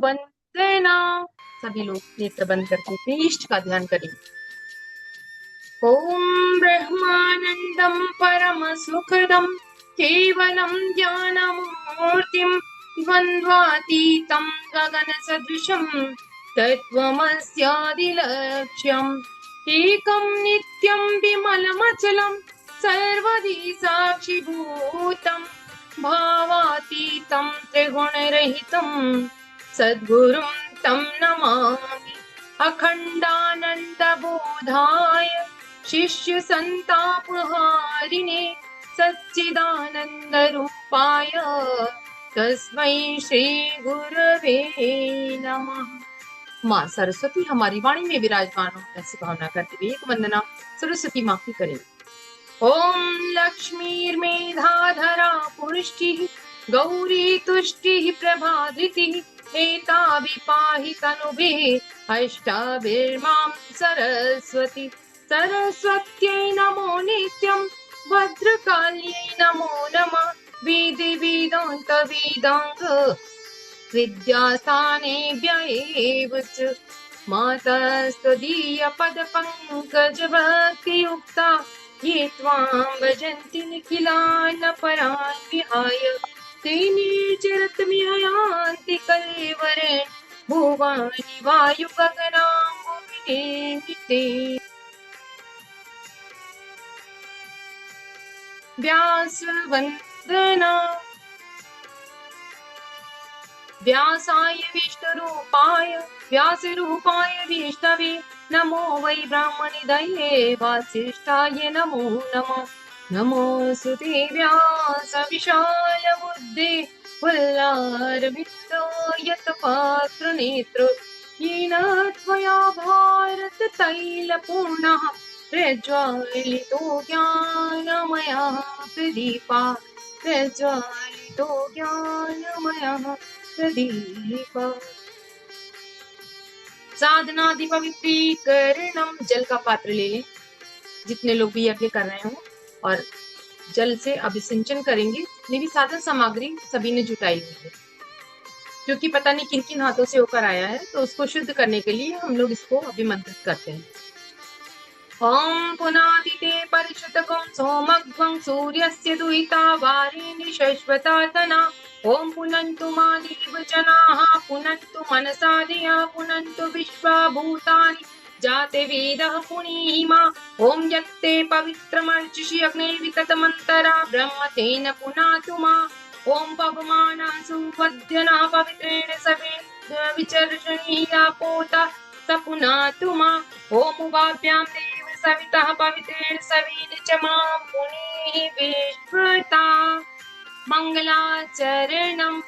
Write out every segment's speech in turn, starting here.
वंदना। सभी लोग नेत्र बंद करके अपने इष्ट का ध्यान करेंगे। ओम ब्रह्मानंदं परम सुखदं केवलं ज्ञानमूर्तिं द्वन्द्वातीतं गगनसदृशं तत्त्वमस्यादिलक्ष्यम् एकं नित्यं विमलमचलं सर्वदि साक्षिभूतं भावातीतं त्रिगुणरहितं सद्गुरुं तं नमामि। अखण्डानन्दबोधाय शिष्य संतापहारिणे सच्चिदानन्दरूपाय तस्मै श्री गुरवे नमः। माँ सरस्वती हमारी वाणी में विराजमान हो, ऐसी भावना करते हुए एक वंदना सरस्वती माँ की करें। ओम लक्ष्मीर्मेधाधरा पुष्टिः गौरी तुष्टिः प्रभाधृतिः एताभिः पाहि तनुभिः अष्टाभिर्मां सरस्वती। सरस्वत्यै नमो नित्यं भद्रकाल्यै नमो नमः विधि वेदान्त वेदांग विद्यास्थानेभ्य एव च मातस्त्वदीय पदपङ्कज भक्तियुक्ता ये त्वां भजन्ति निखिलान् परान् विहाय ते निर्जरत्वयान्ति कलेवरेण भुवनि वायु गगनाम्बुविनिर्मिते। व्यासवन्दना। व्यासाय विष्णुरूपाय व्यासरूपाय विष्णवे नमो वै ब्राह्मणिदये वासिष्ठाय नमो नमः। नमोऽस्तुते व्यास विशाल बुद्धे फुल्लारविन्दो यत्पात्रनेत्र येन त्वया भारत तैलपूर्णः प्रज्वालितो ज्ञानमयः प्रदीपा प्रज्वालितो ज्ञानमयः प्रदीप। साधनादि पवित्रीकरणम। जल का पात्र ले लें, जितने लोग भी यज्ञ कर रहे हो, और जल से अभिसिंचन करेंगे। जितनी भी साधन सामग्री सभी ने जुटाई हुई है, क्योंकि पता नहीं किन किन हाथों से होकर आया है, तो उसको शुद्ध करने के लिए हम लोग इसको अभिमंत्रित करते हैं। ओम पुनादिते परिशुद्धकं सोमग्वं सूर्यस्य दुहिता वारिणि शश्वतातना। ओम पुनन्तु मादेव जनाः पुनन्तु मनसा धिया पुनन्तु विश्वा भूतानि जाते वेदः पुनीमा। ओम यत्ते पवित्रमर्चिषि अग्निर्विततमन्तरा ब्रह्म तेन पुनातु मा। ओम पवमाना सुपद्यना पवित्रेण सवे विचर्षणीया पोता स पुनातु मा। ओम उभाभ्यां देव सवितः पवित्रेण सवेन च मां पुनीः विश्वता। मंगलाचरणम।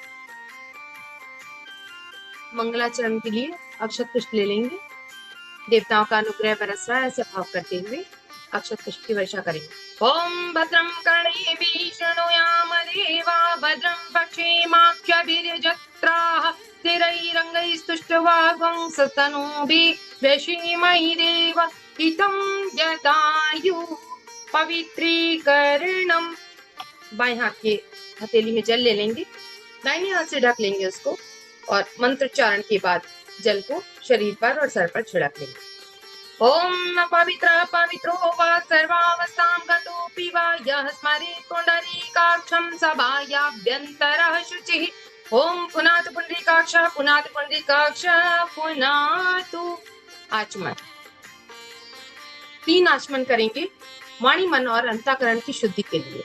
मंगलाचरण के लिए अक्षत पुष्प ले लेंगे। देवताओं का अनुग्रह बरस रहा है, ऐसे भाव करते हुए अक्षत पुष्प की वर्षा करेंगे। ओम भद्रं कर्णेभिः शृणुयाम देवा भद्रं पश्येमाक्षभिर्यजत्राः स्थिरैरङ्गैस्तुष्टवागं सतनूभिः व्यशीमहि देव हितं जटायुः। पवित्रीकरणम। बाएं हाथ के हथेली में जल ले लेंगे, दाहिने हाथ से ढक लेंगे उसको, और मंत्रोच्चारण के बाद जल को शरीर पर और सर पर छिड़क लेंगे। ओम पवित्र पवित्रो वा सर्वावस्थां गतोऽपि वा यः स्मरेत् पुण्डरीकाक्षं सभायाभ्यन्तरः शुचिः। ओम पुनातु पुण्डरीकाक्ष पुनातु पुण्डरीकाक्ष पुनातु। आचमन। 3 आचमन करेंगे वाणी मन और अंतःकरण की शुद्धि के लिए।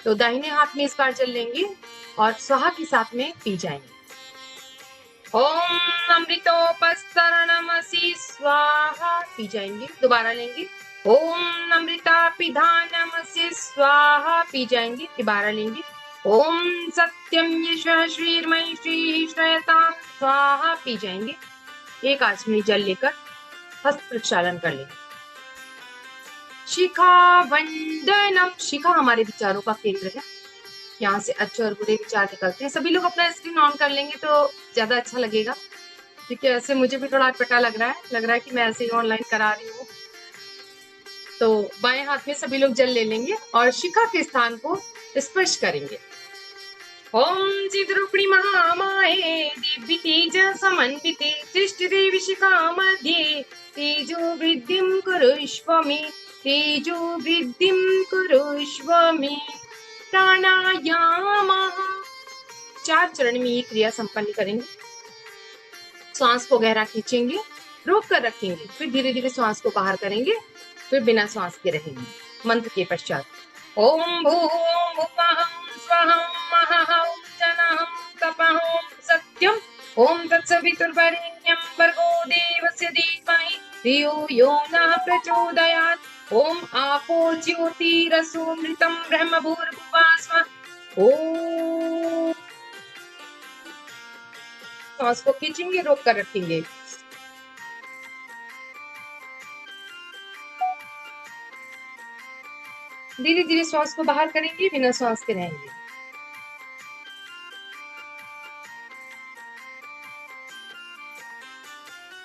तो दाहिने हाथ में इस बार जल लेंगे और स्वाहा के साथ में पी जाएंगे। ओम अमृतोपस्तरणमसि स्वाहा पी जाएंगे। दोबारा लेंगे। ओम अमृता पिधानमसि स्वाहा पी जाएंगे। दोबारा लेंगे। ओम सत्यम यशः श्रीर्मयि श्री श्रयतां स्वाहा पी जाएंगे। एक आचमनी जल लेकर हस्त प्रक्षालन कर लेंगे। शिखा वंदनम। शिखा हमारे विचारों का केंद्र है, यहाँ से अच्छे और बुरे विचार निकलते हैं। सभी लोग अपना स्क्रीन ऑन कर लेंगे तो ज्यादा अच्छा लगेगा, क्योंकि ऐसे मुझे भी थोड़ा अटपटा लग रहा है कि मैं ऐसे ही ऑनलाइन करा रही हूँ। तो बाएं हाथ में सभी लोग जल ले लेंगे और शिखा के स्थान को स्पर्श करेंगे। ओम चिद्रूपिणी महामाये दिव्य तेज समन्विते तिष्ठति विशिखा मध्ये तेजो वृद्धिं कुरुष्व मे तेजो वृद्धिं कुरुष्व मे। प्राणायाम 4 चरण में ये क्रिया संपन्न करेंगे। श्वास को गहरा खींचेंगे, रोक कर रखेंगे, फिर धीरे धीरे श्वास को बाहर करेंगे, फिर बिना श्वास के रहेंगे। मंत्र के पश्चात ओम भूम भुवः स्वः महः जनः तपः सत्यम ओम तत्सवितुर्वरेण्यं भर्गो देवस्य धीमहि धियो यो नः प्रचोदयात् ओम आपो ज्योतिरसोमृतं ब्रह्म भूर्भुवः स्वः। ओम श्वास को खींचेंगे, रोक कर रखेंगे। धीरे धीरे श्वास को बाहर करेंगे, बिना श्वास के रहेंगे।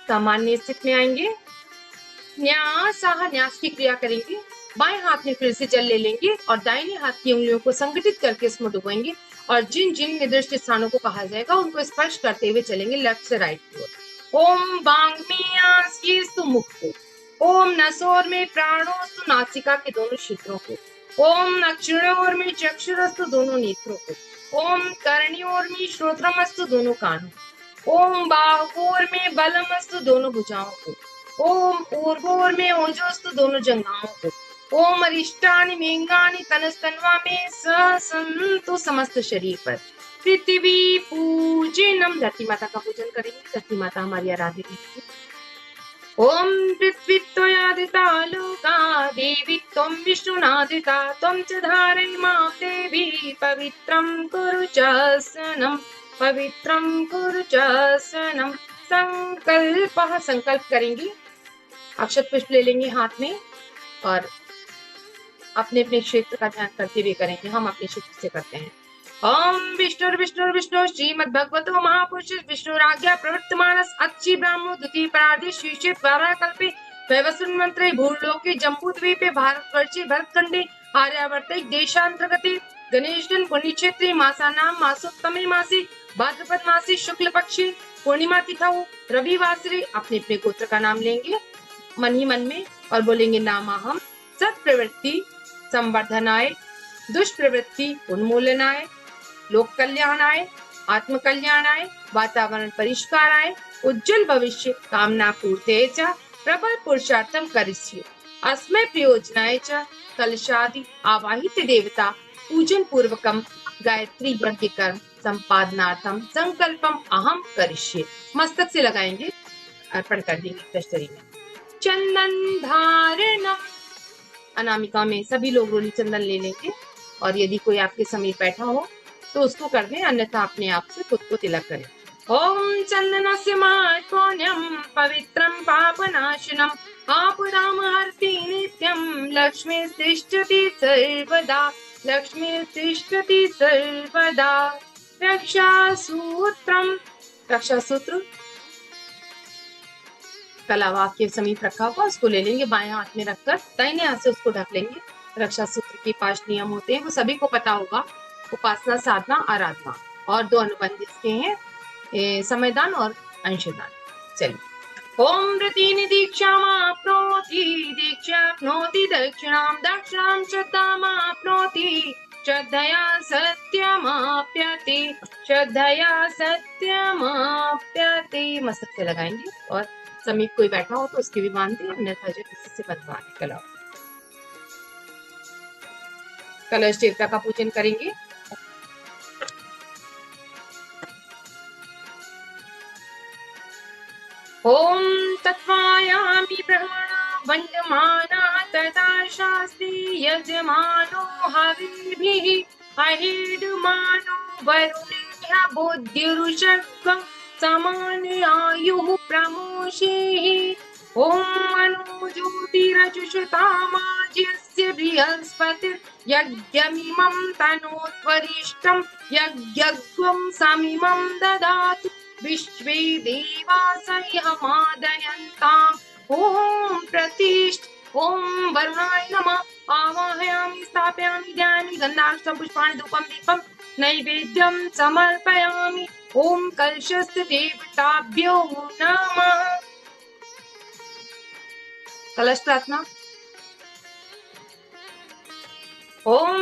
सामान्य स्थिति में आएंगे। न्यास न्यास की क्रिया करेंगे। बाएं हाथ में फिर से जल ले लेंगे और दाहिने हाथ की उंगलियों को संगठित करके इसमें डुबाएंगे और जिन जिन निर्दिष्ट स्थानों को कहा जाएगा उनको स्पर्श करते हुए चलेंगे लेफ्ट से राइट की ओर। ओम बांग में आंसू मुख को, ओम नसोर में प्राणोस्तु नासिका के दोनों क्षेत्रों को, ओम अक्षरोर में चक्षुरस्तु दोनों नेत्रों को, ओम कर्णियोर में श्रोत्रमस्तु दोनों कानों, ओम बाहुर में बलमस्तु दोनों भुजाओं को, ओम ऊर्ध्वोर में ओजोस्तु दोनों जंघाओं को, ओम अरिष्टानि मेंगानि तनस्तन्वा में सन्तु समस्त शरीर पर। पृथ्वी पूजनम, धरती माता का पूजन करेंगे। धरती माता हमारी आराध्य देवी। ओम पृथ्वी त्वयादिता लोका देवी त्वं विष्णुनादिता त्वं च धारय मां देवी पवित्रं कुरु च सनम पवित्रं कुरु च सनम। संकल्प, संकल्प करेंगे। अक्षत पुष्प ले लेंगे हाथ में और अपने अपने क्षेत्र का ध्यान करते हुए करेंगे। हम अपने क्षेत्र से करते हैं। ओम विष्णु विष्णु विष्णु श्रीमद् भगवतो महापुरुष विष्णुराज्ञा प्रवर्तमानस् अच्छी ब्राह्मो द्वितीय परार्धे शीर्षे द्वाराकल्पे वैवस्वत मंत्रे भूलोके जम्बूद्वीपे भारतवर्षे भरतखंडे आर्यावर्ते देशांतर्गते गणेशजन पुण्यक्षेत्रे मासानां मासोत्तमे मासे भाद्रपद मासे शुक्ल पक्षे पूर्णिमा तिथौ रविवासरे अपने अपने गोत्र का नाम लेंगे मन ही मन में और बोलेंगे नामाहम सत प्रवृत्ति संवर्धनाय दुष्प्रवृत्ति उन्मूलनाय लोक कल्याणाय आत्म कल्याणाय वातावरण परिष्काराय उज्जवल भविष्य कामना पूर्ते च प्रबल पुरुषार्थम करिष्ये अस्मै प्रयोजनाय च कलशादि आवाहित देवता पूजन पूर्वकम गायत्री यज्ञ कर्म संपादनार्थम संकल्पम अहम करिष्ये। मस्तक से लगाएंगे, अर्पण कर देंगे दशहरी में। चंदन धारणम, अनामिका में सभी लोग रोली चंदन ले लेंगे और यदि कोई आपके समीप बैठा हो तो उसको कर दें, अन्यथा अपने आप से खुद को तिलक करें। ओम चंदनस्य महत्पुण्यम पवित्रम पापनाशनम आपदामहर्ति नित्यम लक्ष्मी तिष्ठति सर्वदा लक्ष्मी तिष्ठति सर्वदा। रक्षासूत्रम, रक्षा सूत्र कलावा के समीप रखा हुआ उसको ले लेंगे, बाएं हाथ में रखकर दाहिने हाथ से उसको ढक लेंगे। रक्षा सूत्र के 5 नियम होते हैं, वो सभी को पता होगा। उपासना, साधना, आराधना और 2 अनुबंध इसके हैं, समयदान और अंशदान। चलिए। ओम रतिनि दीक्षामाप्नोति दीक्षाप्नोति दक्षिणां दक्षिणां श्रद्धामाप्नोति श्रद्धया सत्यमाप्यते श्रद्धया सत्यमाप्यते। मस्तक से लगाएंगे और समीप कोई बैठा हो तो उसके भी बांधते, अन्यथा जो किसी से बंधवाने कला। कलश देवता का पूजन करेंगे। ओम तत्वायामि ब्रह्मणा वन्दमाना तथा शास्ति यजमानो हविर्भिः अहेडमानो वरुणेभ्यः बुद्धिरुषग्गं समानयायुः प्रमोषेः। ओम मनो ज्योतिरजुषतामाज्यस्य बृहस्पतिर्यज्ञमिमं तनोत्वरिष्ठं यज्ञं समिमं ददातु विश्वे देवासह्यमादयन्ताम्। ओम प्रतिष्ठ। ओम वरुणाय नमः। आवाहयामि स्थापयामि ध्यायामि गन्धाक्षतं पुष्पाणि धूपं दीपं नैवेद्यं समर्पयामि। ओम कलशस्थ देवताभ्यो नमः। कलश प्रार्थना। ओम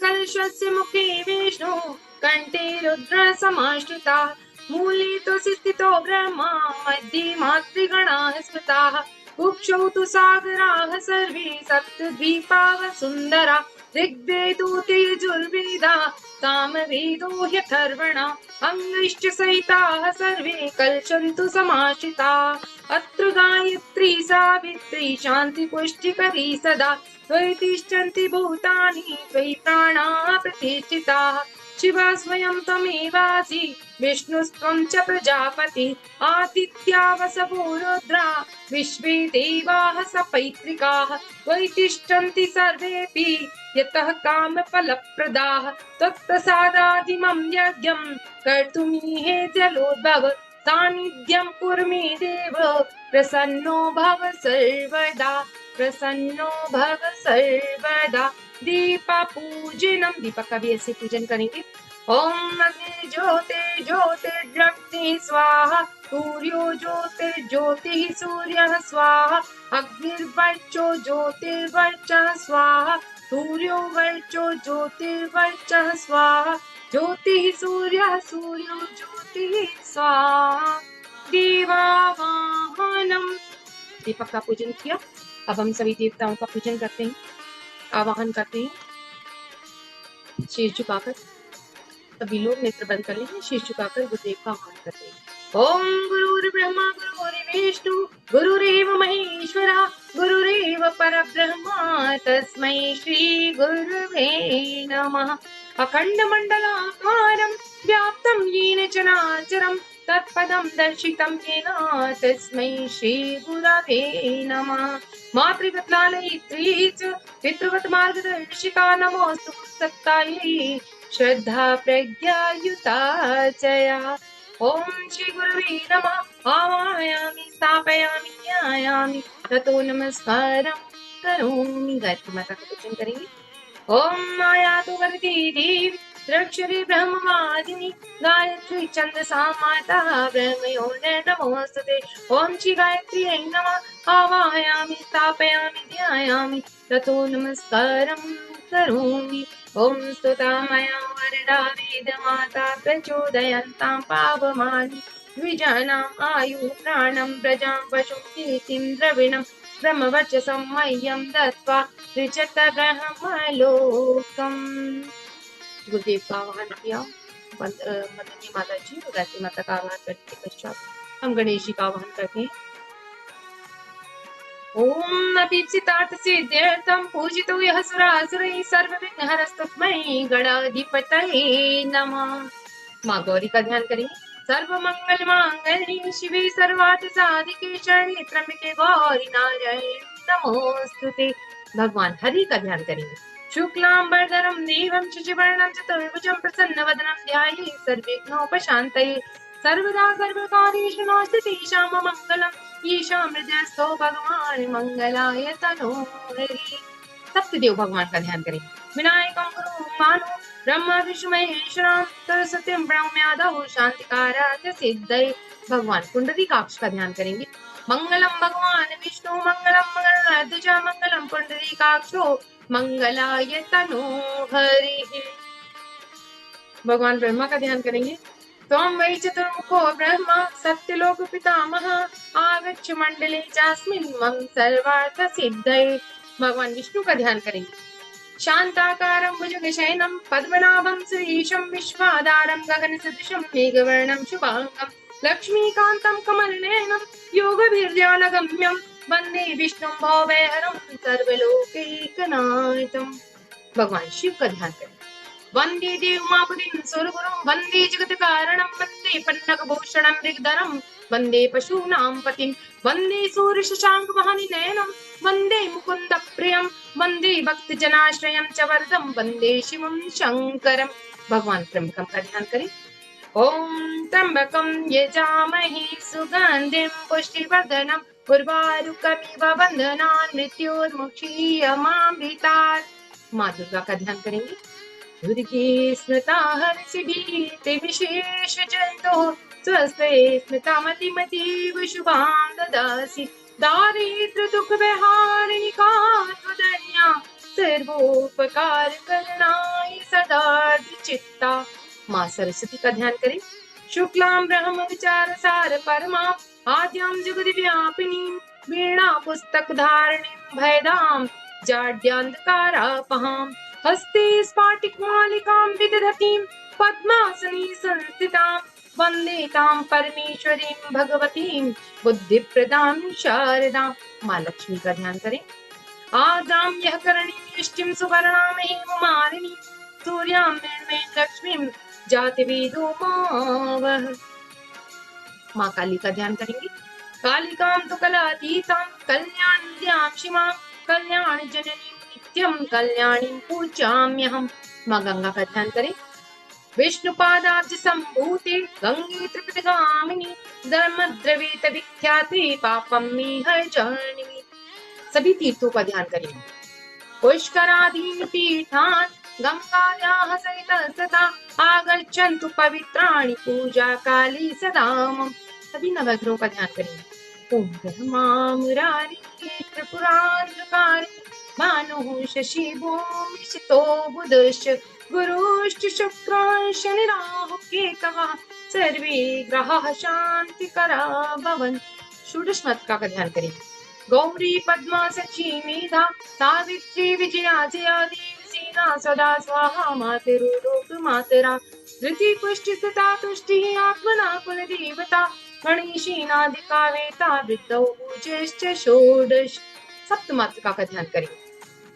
कलशस्य मुखे विष्णु कंठे रुद्र समाश्रिता मूले तु स्थितो ब्रह्मा मध्ये मातृगणाः स्मृताः कुक्षौ तु सागराः सर्वे सप्तद्वीपाः सुन्दरा ऋग्वेदो यजुर्वेदा सामवेदो ह्यथर्वणा अंगैश्च सहिताः सर्वे कलशन्तु समाश्रिताः अत्र गायत्री सावित्री शान्ति पुष्टिकरी सदा त्वयि तिष्ठन्ति भूतानि त्वयि प्राणाः प्रतिष्ठिताः शिवा स्वयं त्वमेवासि विष्णुस्त्वं च प्रजापति आदित्या वसवो रुद्रा विश्वे देवाः सपैत्रिकाः त्वयि तिष्ठन्ति सर्वेऽपि यतः कामफलप्रदाः त्वत्प्रसादादिमं यज्ञं कर्तुमीहे जलोद्भव सान्निध्यं कुरु मे देव प्रसन्नो भव सर्वदा प्रसन्नो भव सर्वदा। दीपा पूजनम, दीपक का भी ऐसे पूजन करेंगे। ओम अग्नि ज्योति ज्योतिर्ज्योति स्वाहा सूर्यो ज्योतिर्ज्योति सूर्यः स्वाहा अग्निर्वर्चो ज्योतिर्वर्चः स्वाहा सूर्यो वर्चो ज्योतिर्वर्चः स्वाहा ज्योतिः सूर्यः सूर्यो ज्योतिः स्वाहा। दीवावाहनम, दीपक का पूजन किया। अब हम सभी देवताओं का पूजन करते हैं, आवाहन करते हैं। शीश झुकाकर सभी लोग नेत्र बंद कर लेंगे, शीश झुकाकर गुरुदेव का आह्वान करते हैं। ओम गुरुर्ब्रह्मा गुरुर्विष्णु गुरुरेव महेश्वरा गुरुरेव परब्रह्मा तस्मै श्री गुरुवे नमः। अखंड मंडलाकारं व्याप्तं येन चराचरं तत्पदं दर्शितं येन तस्मै श्री गुरवे नमः। मातृवत् लालयित्री च पितृवत् मार्गदर्शिका नमोऽस्तु सत्तायै श्रद्धा प्रज्ञायुता चया। ओम श्री गुरुवे नमः। आवाहयामि स्थापयामि ध्यायामि ततो नमस्कारं करोमि। गायत्री माता का पूजन करेंगे। ओम आयातु वरदी देवी द्रक्षरी ब्रह्मवादिनी गायत्री छंदसा माता ब्रह्मयोने नमोस्तुते। ओम श्री गायत्री नमः। आवाहयामि स्थापयामि ध्यायामि ततो नमस्कारं करोमि। ओम स्तुता मया वरदा वेदमाता प्रचोदयन्तां पावमानि द्विजानाम् आयु प्राणं प्रजां पशुं कीर्तिं द्रविणं ब्रह्मवर्चसं मह्यं दत्त्वा त्रिजत ब्रह्मलोकम्। गुरुदेव का आह्वान किया। मदनी माता जी और गायत्री माता का आह्वान करने के पश्चात हम गणेश जी का आह्वान करते हैं। ओम अभीप्सितार्थ सिद्ध्यर्थं पूजितो यः सुरासुरैः सर्वविघ्नहरस्तस्मै गणाधिपतये नमः। माँ गौरी का ध्यान करेंगे। सर्वमंगल मांगल्ये शिवे सर्वार्थ साधिके शरण्ये त्र्यंबके गौरी नारायणी नमोस्तुते। भगवान हरि का ध्यान करेंगे। शुक्लांबरधरं देवं शशिवर्णं चतुर्भुजं प्रसन्नवदनं ध्यायेत् सर्वविघ्नोपशान्तये। सर्वदा सर्वकार्येषु नमस्ते तेषां मंगलम् ईशा मृदस्थो भगवान मंगलाय तनोहरि। सप्तदेव भगवान का ध्यान करेंगे। विनायकं गुरुं मानो ब्रह्मा विष्णु महेश्वरं सरस्वतीं ब्रह्मयादौ शांतिकाराय सिद्धये। भगवान पुंडरीकाक्ष का ध्यान करेंगे। मंगलम भगवान विष्णु मंगलम मंगलाध्वज मंगलम पुंडरीकाक्षो मंगलाय तनोहरि। भगवान ब्रह्मा का ध्यान करेंगे। त्वं वै चतुर्मुखो ब्रह्मा सत्यलोक पितामह आगच्छ मंडले चास्मिन् मम सर्वार्थ सिद्धये। भगवान विष्णु का ध्यान करेंगे। शांताकारं भुजगशयनं पद्मनाभं सुरेशं विश्वाधारं गगनसदृशं मेघवर्णं शुभांगं लक्ष्मीकान्तं कमलनयनं योगवीर्यानगम्यं वन्दे विष्णुं भवभयहरं सर्वलोकैकनाथं। भगवान शिव का ध्यान करें। वंदे देवमापतिं सुरगुरुं वंदे जगत्कारणं वंदे पन्नगभूषणं मृगधरं वंदे पशूनां पतिं वंदे सूर्यशशाङ्कमहनिनयनं वंदे मुकुन्दप्रियं वंदे भक्तजनाश्रयं च वरदं वंदे शिवं शङ्करं। भगवान त्र्यंबकं का ध्यान करें। ओम त्र्यंबकं यजामहे सुगन्धिं पुष्टिवर्धनं उर्वारुकमिव बन्धनान् मृत्योर्मुक्षीयमामृतात्। माँ दुर्गा का ध्यान करेंगे। दुर्गे स्मृता हर्षिभीते विशेष जयतो स्वस्ते स्मृता मतिमतीव शुभां ददासि दारिद्र दुख विहारिणी का त्वदन्या सर्वोपकार करणाई सदा चित्ता। माँ सरस्वती का ध्यान करें। शुक्लां ब्रह्म विचार सार परमा आद्यां जगद व्यापिनी वीणा पुस्तक धारिणीं भयदां जाड्यान्धकारापहां हस्ते स्फाटिकमालिकां विदधतीं पद्मासने संस्थितां वन्दे तां परमेश्वरीं भगवतीं बुद्धिप्रदां शारदां। माँ लक्ष्मी का ध्यान करें। आद्रां यः करणीं इष्टिं सुवर्णां हेममालिनीं सूर्यां मृण्मयीं लक्ष्मीं जातिवेदो मावः। माँ काली का ध्यान करेंगे। कालिकां तु कलातीतां कल्याणीं शिवां कल्याण जननीं नित्यं कल्याणीं पूजाम्यहम्। माँ गंगा का ध्यान करें। विष्णुपादाब्ज संभूते गंगे त्रिपितगामिनी धर्मद्रवीत विख्याते पापं मे हरजामिनी। सभी तीर्थों का ध्यान करेंगे। पुष्करादीनि तीर्थानि गंगायाः सहित सदा आगच्छन्तु पवित्राणि पूजा काले सदा मम। सभी नवग्रहों का ध्यान करेंगे। ओम ब्रह्मा मुरारी त्रिपुरांधकारी भानुः शशि भूमिष्ठो बुधश्च गुरुश्च शुक्रः शनि राहुः केतवः सर्वे ग्रहाः शान्तिकरा भवन्तु। षोडश मातृका का ध्यान करेंगे। गौरी पद्मा सची मेधा सावित्री विजया जया देवी सेना सदा स्वाहा मातरुलोक मातरा धृति पुष्टि सुता तुष्टि आत्मना कुल देवता गणेशी नादिका वेता वृद्धौ पूज्यश्च षोडश। सप्त मातृका का ध्यान करें।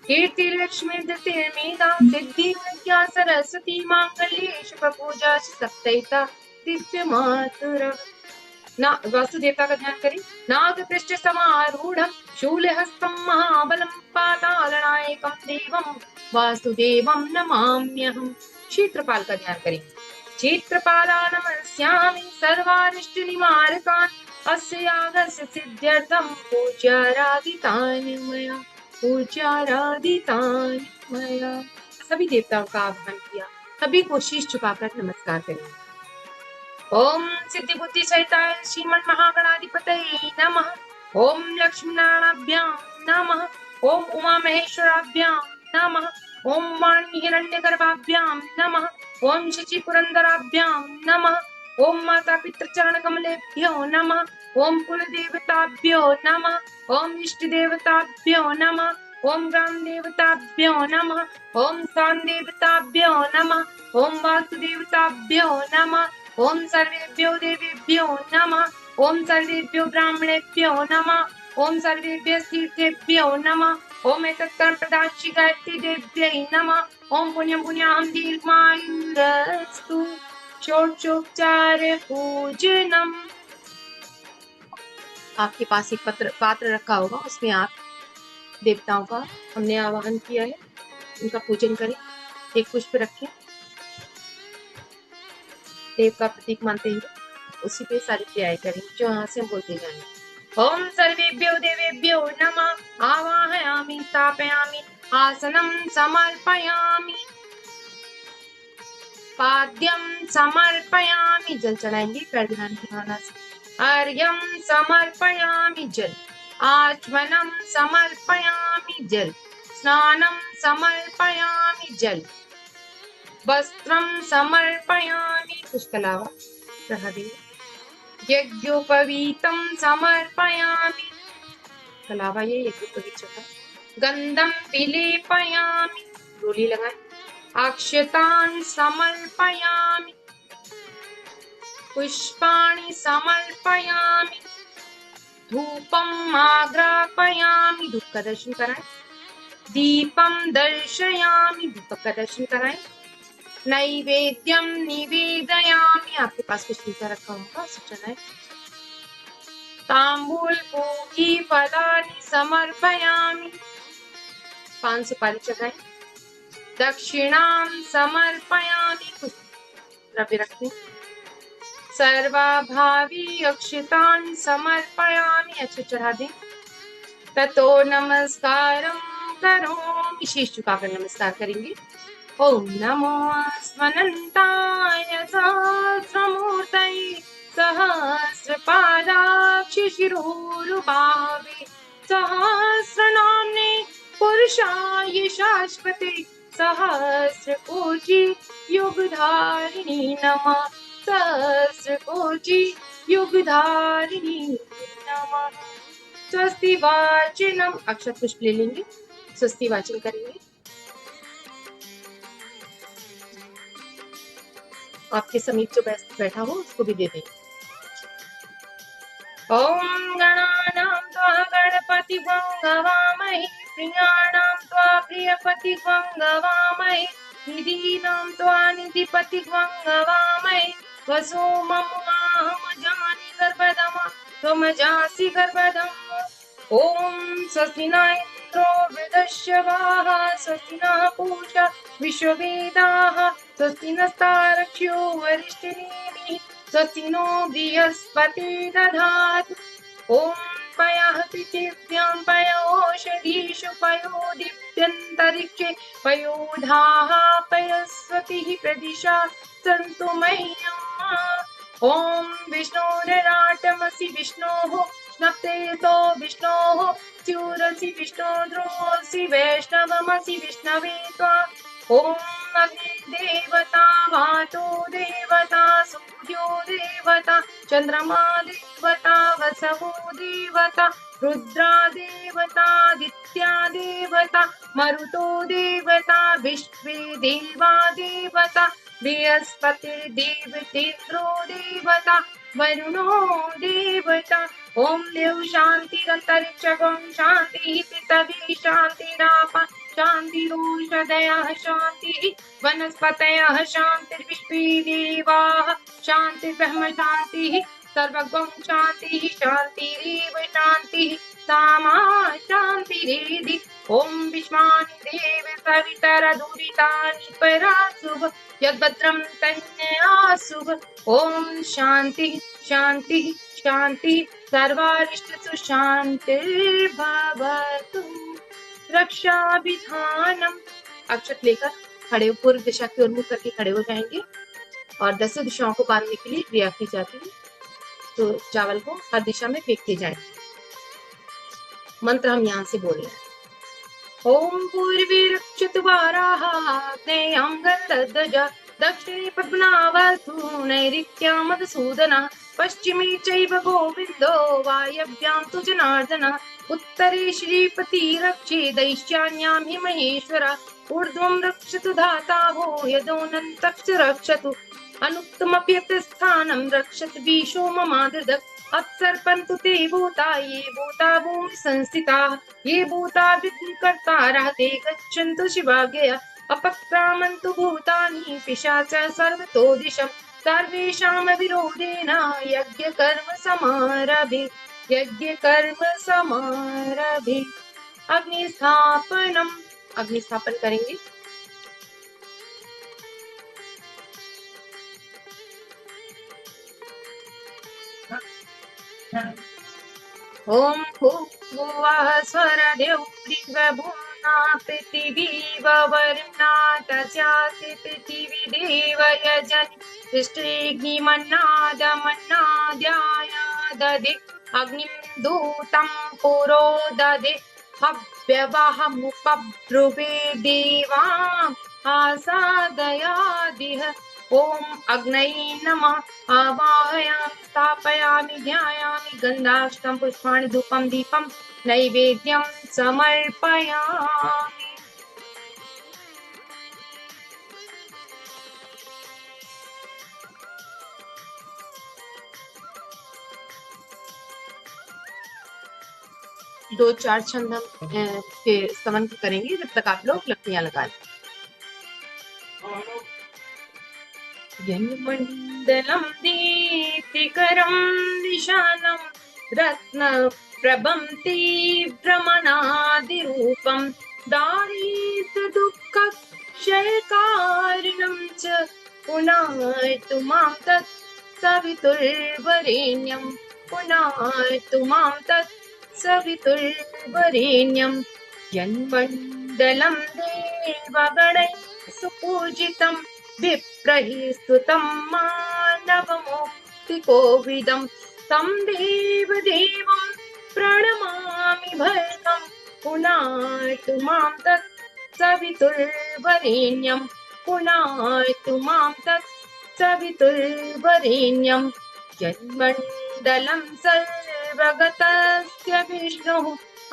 कीर्ति लक्ष्मी धृति मेधा सिद्धि विद्या सरस्वती मांगल्ये शुभ पूजा सप्तैता दिव्य मातुरा। वासुदेवता का ध्यान करें। नागपृष्ठ समारूढ़ं शूलहस्तं महाबलं पातालनायकं देवं वासुदेवं नमाम्यहम्। क्षेत्रपाल का ध्यान करें। क्षेत्रपाला नमस्यामि सर्वारिष्ट निवारकान् अस्य यागस्य सिद्ध्यर्थं पूज्याराधितानि मया। सभी देवताओं का आह्वान किया। सभी को शीश झुकाकर नमस्कार करें। ओम सिद्धि बुद्धि सहिताय श्रीमन् महागणाधिपतये नमः। ओम लक्ष्मीनारायणाभ्यां नमः। ओम उमा महेश्वराभ्यां नमः। ओम वाणी हिरण्यगर्भाभ्यां नमः। ओम शचि पुरंदराभ्यां नमः। ओम माता पितृचरण कमलेभ्यो नमः। ओम कुल देवताभ्यो नमः। ओम इष्ट देवताभ्यो नमः। ओम ग्राम देवताभ्यो नमः। ओम स्थान देवताभ्यो नमः। ओम वास्तु देवताभ्यो नमः। ओम सर्वेभ्यो देवेभ्यो नमः। ओम सर्वेभ्यो ब्राह्मणेभ्यो नमः। ओम सर्वेभ्यः तीर्थेभ्यो नमः। ओम एतत्कर्म प्रदाक्षि गायत्री देव्यै नमः। ओम पुण्यं पुण्याहं दीर्घायुरस्तु। षोडशोपचार पूजनम। आपके पास एक पात्र रखा होगा, उसमें आप देवताओं का हमने आवाहन किया है, उनका पूजन करें। एक पुष्प रखें, देव का प्रतीक मानते हुए उसी पे सारी क्रियाएं करें जो यहाँ से हम बोलते जाएंगे। ओम सर्वेभ्यो देवेभ्यो नमः। आवाहयामि स्थापयामि आसनं समर्पयामि पाद्यं समर्पयामि। जल चढ़ाएंगे पैर ध्यान की भावना से। अर्घ्यं समर्पयामि जल। आचमनं समर्पयामि जल। स्नानं समर्पयामि जल। वस्त्रं समर्पयामि। पुष्कलावा प्रहरी यज्ञोपवीतं समर्पयामि। कलावा ये यज्ञोपवीत होता है। गंधं विलेपयामि। रोली लगाएं। अक्षतान् समर्पयामि। पुष्पाणि समर्पयामि। धूपम् आग्रापयामि। धूप का दर्शन कराएं। दीपं दर्शयामि। दीपक का दर्शन कराएं। नैवेद्यं निवेदयामि। आपके पास कुछ मीठा रखा होगा, चढ़ाएं। तांबूल पूगी फलानि समर्पयामि। 5 सुपारी चढ़ाएं। दक्षिणां समर्पयामि। कुछ द्रव्य रखें। सर्वाभावी अक्षतान् समर्पयामि। अच्छे चढ़ा दें। ततो नमस्कारं करोमि। शीश झुकाकर नमस्कार करेंगे। ॐ नमो स्वनन्ताय सहस्रमूर्तये सहस्रपादाक्षिशिरोरुबावे सहस्रनाम्ने पुरुषाय शाश्वते सहस्रकोटि युगधारिणी नमः सहस्रकोटि युगधारिणी नमः। स्वस्ति वाचनम, अक्षत पुष्प ले लेंगे, स्वस्ति वाचन करेंगे। आपके समीप जो बैठा हो उसको भी दे दें। ओम गणानां त्वा गणपतिं गवामहे प्रियाणां त्वा प्रियपतिं गवामहे निधीनां त्वा निधिपतिं गवामहे वसो ममुवाहं जानि गर्भदमा त्वमजासि गर्भदम्। ओम स्वस्ति न इन्द्रो वृद्धश्रवाः स्वस्ति नः पूषा विश्ववेदाः स्वस्ति नस्तारक्ष्यो वरिष्ठनेमिः स्वस्ति नो बृहस्पतिर्दधातु। ॐ पयः पृथिव्यां पयोषधीषु पयो दीप्त्यन्तरिक्षे पयोधाः पयस्वतिः प्रदिशा सन्तु मह्यम्। ॐ विष्णोर्विराटमसि विष्णोः स्नप्तेतो विष्णोः स्यूरसि विष्णो ध्रुवोऽसि वैष्णवमसि विष्णवे त्वा। ॐ अग्निर्देवता वातो देवता सूर्यो देवता चन्द्रमा देवता वसवो देवता रुद्रा देवतादित्या देवता मरुतो देवता विश्वे देवा देवता बृहस्पतिर्देवतेन्द्रो देवता वरुणो देवता। ओम देव शान्तिरन्तरिक्षगं शान्तिः पृथिवी शान्तिरापः शान्तिरोषधयः शान्तिः वनस्पतयः शान्तिर्विश्वे देवाः शान्तिर्ब्रह्म शान्तिः सर्वगं शान्तिः शान्तिरेव शान्तिः सामा शान्तिरेधि। ओम विश्वानि देव सवितरदुरितानि पराशुभ यद्भद्रं तन्याशुभ। ओम शान्तिः शान्तिः शान्तिः सर्वारिष्टसु शान्तिर्भवतु। रक्षाभिधानम, अक्षत लेकर खड़े पूर्व दिशा की ओर मुख करके खड़े हो जाएंगे और 10 दिशाओं को बांधने के लिए क्रिया की जाती है। तो चावल को हर दिशा में फेंकते जाएंगे। मंत्र हम यहाँ से बोल रहे हैं। ओम पूर्वी रक्षतु वाराः अग्नेयं गन्धध्वजा दक्षिणे पद्मनाभस्तु नैऋत्यां मधुसूदनः पश्चिमे चैव गोविन्दो वायव्यां तु जनार्दनः उत्तरे श्रीपति रक्षेदैश्चान्यां हि महेश्वरः ऊर्ध्वं रक्षतु धातावो यदोऽनन्तश्च रक्षतु अनुक्तमपि यतस्थानं रक्षतु बीशो ममादृदक् अपसर्पन्तु ते भूता ये भूता भूमि संस्थिताः ये भूता विघ्नकर्तारः ते गच्छन्तु शिवाज्ञया अपक्रामन्तु भूतानि पिशाच सर्वतो दिशं सर्वेषां विरोधेन यज्ञकर्म समारभे अग्निस्थापनम, अग्निस्थापन करेंगे। ओम भूर्भुवः स्वरदेव भूम्ना पृथिवी वरुणा तस्यासि पृथिवी देव यजनि सृष्टिर्ग्निमन्नादमन्नाद्याय दधे अग्निं दूतं पुरो दधे हव्यवहमुपब्रुवे देवाम् आसादयादिह। ओम अग्नये नमः आवाहयामि स्थापयामि ध्यायामि गन्धाक्षतं पुष्पाणि धूपं दीपं नैवेद्यं समर्पयामि। दो चार छंद हम फिर स्तवन करेंगे जब तक आप लोग लकड़ियां लगा लें। यन्मण्डलं दीप्तिकरं विशालं रत्नप्रभं तीव्रमनादिरूपं दारिद्र्यदुःखक्षयकारणं च पुनातु मां तत् सवितुर्वरेण्यं पुनातु मां तत् सवितुर्वरेण्यं। यन्मण्डलं देवगणैः सुपूजितं विप्रहि स्तुतं मानवमुक्तिकोविदं तं देवदेवं प्रणमामि भर्गं पुनातु मां तत् सवितुर्वरेण्यं पुनातु मां तत् सवितुर्वरेण्यं यन्मण्डलं सर्वगतस्य विष्णुः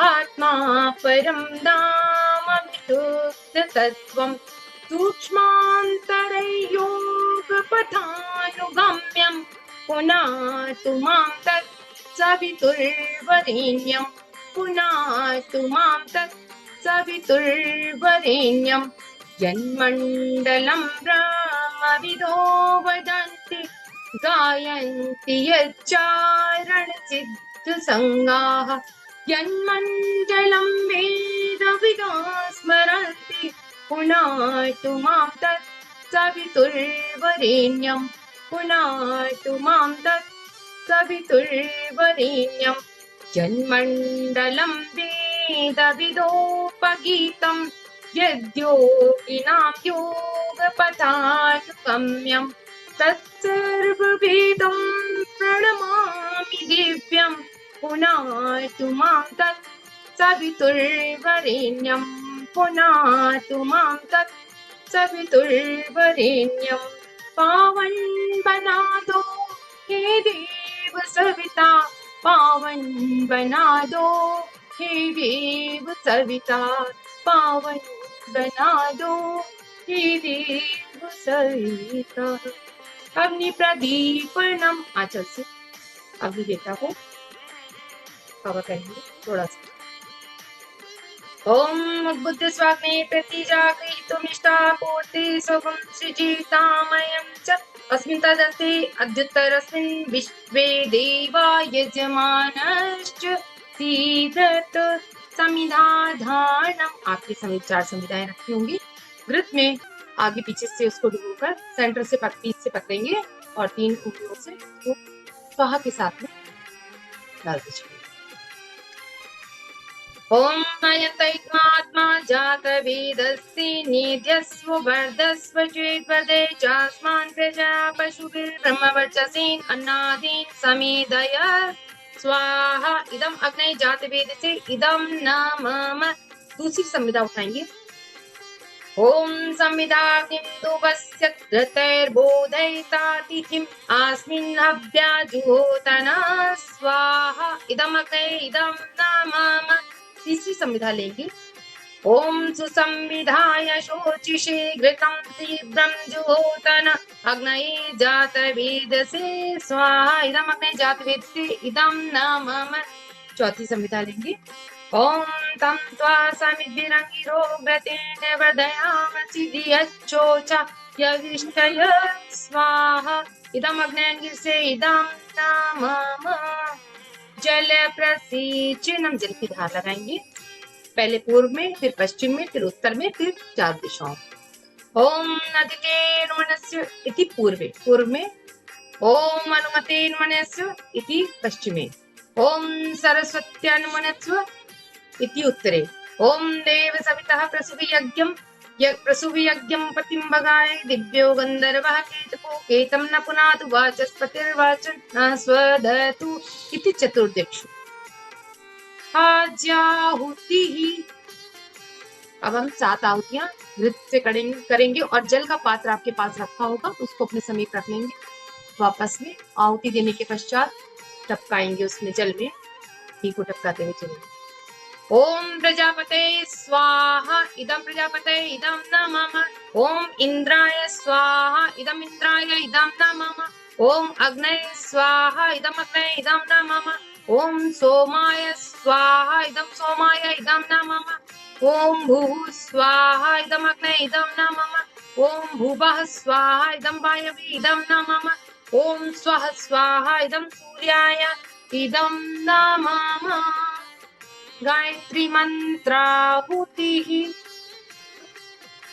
आत्मा परं धाम विशुद्धतत्त्वम् सूक्ष्मान्तरयोगपथानुगम्यं पुनातु मां तत् सवितुर्वरेण्यं पुनातु मां तत् सवितुर्वरेण्यं यन्मण्डलं ब्रह्मविदो वदन्ति गायन्ति यच्चारणसिद्धसङ्गाः यन्मण्डलं वेदविदो स्मरन्ति पुनातु मां तत् सवितुर्वरेण्यं पुनातु मां तत् सवितुर्वरेण्यं यन्मण्डलं वेदविदोपगीतं यद्योगिनां योगपथानुगम्यं तत्सर्ववेदं प्रणमामि दिव्यं पुनातु मां तत् सवितुर्वरेण्यं पुनातु मां तत् सवितुर्वरेण्यं पावन बना दो हे देव सविता पावन बना दो हे देव सविता पावन बना दो हे देव सविता। अग्नि प्रदीपनम आंचल से अग्नि देवता को कवर करेंगे थोड़ा सा। ओम बुद्ध स्वाग्ने प्रतिजागरितुमिष्टा पूर्ति सोगम सृजितामयं च अस्मिन् तदस्ति अद्युत्तरस्मिन् विश्वे देवा यजमानश्च सीदत समिधाधानम। आपके सभी 4 संविधाएं रखी होंगी। घृत में आगे पीछे से उसको डुबोकर सेंटर से पीठ से पकड़ेंगे और 3 उंगलियों से उसको स्वाहा के साथ में डाल दीजिए। ओम नयतैत्मात्मा जातवेदस्ति निध्यस्व वर्धस्व चेद्वदे चास्मान् प्रजा पशुभिर्ब्रह्मवर्चसीन् अन्नादीन् समेदय स्वाहा। इदम अग्नि जातवेदसे इदम न मम। दूसरी संविदा उठाएंगे। ओम संविदाग्निं दुवस्य धृतैर्बोधयितातिथिम् आस्मिन् हव्याजुहोतन स्वाहा। इदम अग्नि इदम न मम। तीसरी संविधा लेंगे। ओम सुसंविधाय शोचिषे घृतं तीव्रं जुहोतन अग्नये जातवेदसे स्वाहा। इदम अग्नि जातवेदसे इदम न मम। चौथी संविधा लेंगे। ओम तं त्वा समिद्भिरङ्गिरो व्रतेन वर्धयामसि धियच्चोचा यविष्ठय स्वाहा। इदम अग्निर्से इदम न मम। जल प्रसेचनम जल की धार लगाएंगे, पहले पूर्व में, फिर पश्चिम में, फिर उत्तर में, फिर 4 दिशाओं। ओम नदितेर्मनस्य इति पूर्वे, पूर्व में। ओम अनुमतेर्मनस्य इति पश्चिमे। ओम सरस्वत्यनुमनस्व इति उत्तरे। ओम देव सवितः प्रसूयज्ञं पतिं भगाय दिव्यो गन्धर्वः केतको केतं न पुनातु वाचस्पतिर्वाचं न स्वदतु इति चतुर्दिक्षु। आज्याहुतिः। अब हम 7 आहुतियां घृत से करेंगे और जल का पात्र आपके पास रखा होगा उसको अपने समीप रख लेंगे। वापस में आहुति देने के पश्चात टपकाएंगे उसमें जल में, घी को टपकाते हुए चलेंगे। ओम प्रजापते स्वाहा। इदम प्रजापते इदम न मम। ओम इंद्राय स्वाहा। इदम इंद्राय इदम न मम। ओम अग्नये स्वाहा। इदम अग्नये इदम न मम। ओम सोमाय स्वाहा। इदम सोमाय इदम न मम। ओम भूः स्वाहा। इदम अग्नये इदम न मम। ओम भुवः स्वाहा। इदम वायवे इदम न मम। ओम स्वः स्वाहा। इदम सूर्याय इदम न मम। गायत्री मंत्राहुति।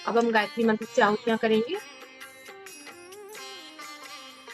अब हम गायत्री मंत्र से आहुतियां करेंगे।